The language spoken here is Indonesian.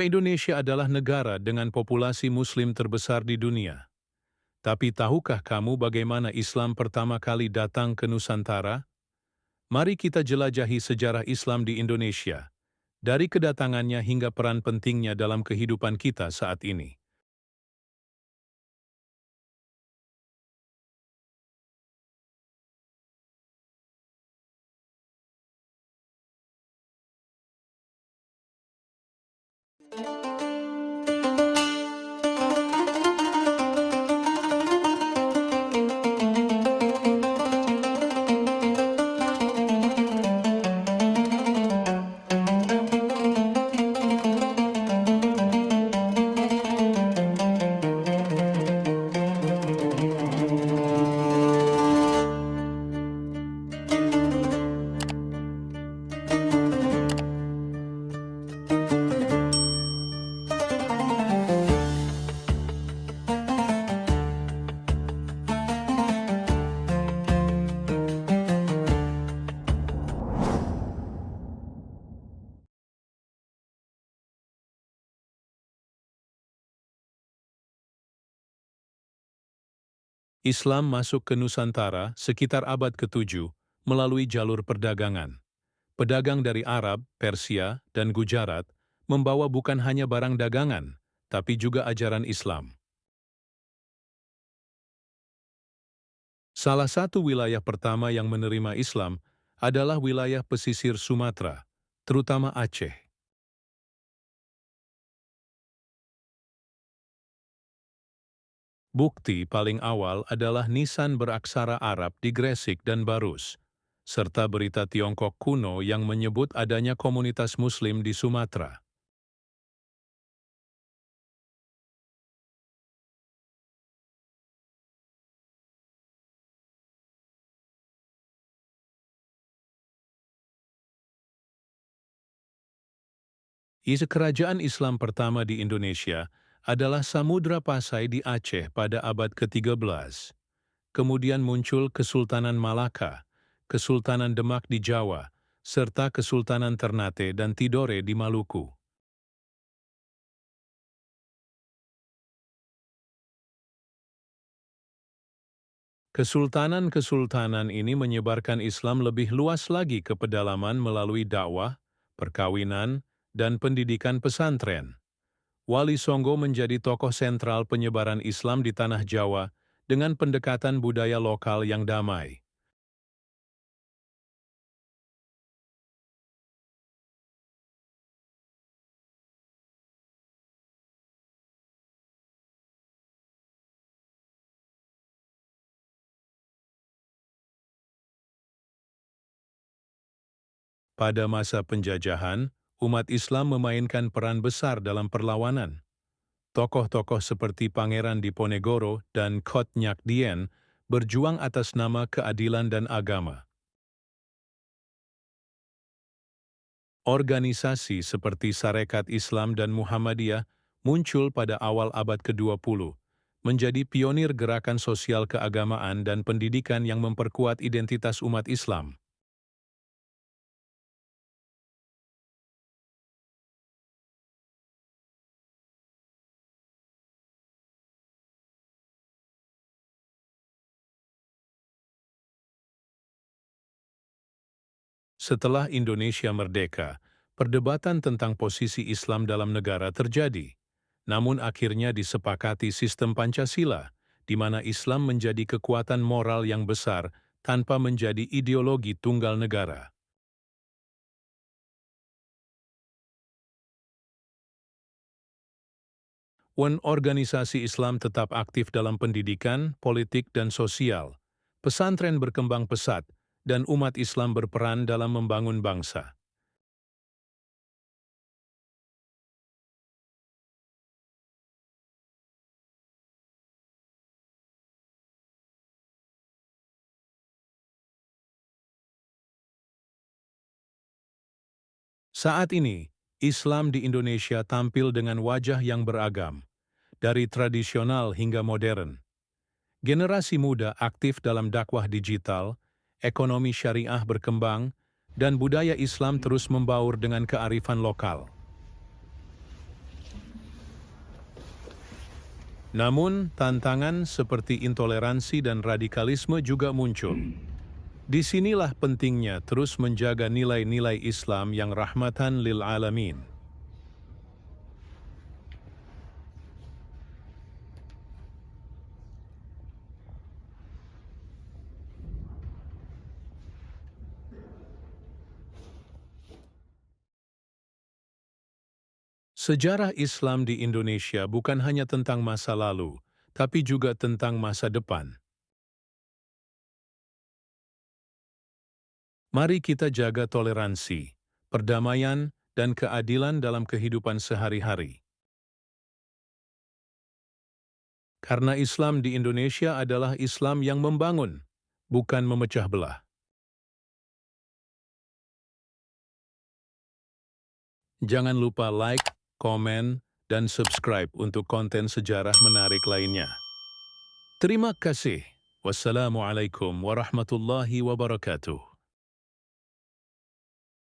Indonesia adalah negara dengan populasi Muslim terbesar di dunia. Tapi tahukah kamu bagaimana Islam pertama kali datang ke Nusantara? Mari kita jelajahi sejarah Islam di Indonesia, dari kedatangannya hingga peran pentingnya dalam kehidupan kita saat ini. Islam masuk ke Nusantara sekitar abad ke-7 melalui jalur perdagangan. Pedagang dari Arab, Persia, dan Gujarat membawa bukan hanya barang dagangan, tapi juga ajaran Islam. Salah satu wilayah pertama yang menerima Islam adalah wilayah pesisir Sumatera, terutama Aceh. Bukti paling awal adalah nisan beraksara Arab di Gresik dan Barus, serta berita Tiongkok kuno yang menyebut adanya komunitas Muslim di Sumatera. Kerajaan Islam pertama di Indonesia adalah Samudra Pasai di Aceh pada abad ke-13. Kemudian muncul Kesultanan Malaka, Kesultanan Demak di Jawa, serta Kesultanan Ternate dan Tidore di Maluku. Kesultanan-kesultanan ini menyebarkan Islam lebih luas lagi ke pedalaman melalui dakwah, perkawinan, dan pendidikan pesantren. Wali Songo menjadi tokoh sentral penyebaran Islam di tanah Jawa dengan pendekatan budaya lokal yang damai. Pada masa penjajahan, umat Islam memainkan peran besar dalam perlawanan. Tokoh-tokoh seperti Pangeran Diponegoro dan Kot Nyak Dien berjuang atas nama keadilan dan agama. Organisasi seperti Sarekat Islam dan Muhammadiyah muncul pada awal abad ke-20, menjadi pionir gerakan sosial keagamaan dan pendidikan yang memperkuat identitas umat Islam. Setelah Indonesia merdeka, perdebatan tentang posisi Islam dalam negara terjadi. Namun akhirnya disepakati sistem Pancasila, di mana Islam menjadi kekuatan moral yang besar tanpa menjadi ideologi tunggal negara. Organisasi Islam tetap aktif dalam pendidikan, politik, dan sosial. Pesantren berkembang pesat, dan umat Islam berperan dalam membangun bangsa. Saat ini, Islam di Indonesia tampil dengan wajah yang beragam, dari tradisional hingga modern. Generasi muda aktif dalam dakwah digital, ekonomi syariah berkembang, dan budaya Islam terus membaur dengan kearifan lokal. Namun, tantangan seperti intoleransi dan radikalisme juga muncul. Disinilah pentingnya terus menjaga nilai-nilai Islam yang rahmatan lil alamin. Sejarah Islam di Indonesia bukan hanya tentang masa lalu, tapi juga tentang masa depan. Mari kita jaga toleransi, perdamaian, dan keadilan dalam kehidupan sehari-hari. Karena Islam di Indonesia adalah Islam yang membangun, bukan memecah belah. Jangan lupa like, komen, dan subscribe untuk konten sejarah menarik lainnya. Terima kasih. Wassalamualaikum warahmatullahi wabarakatuh.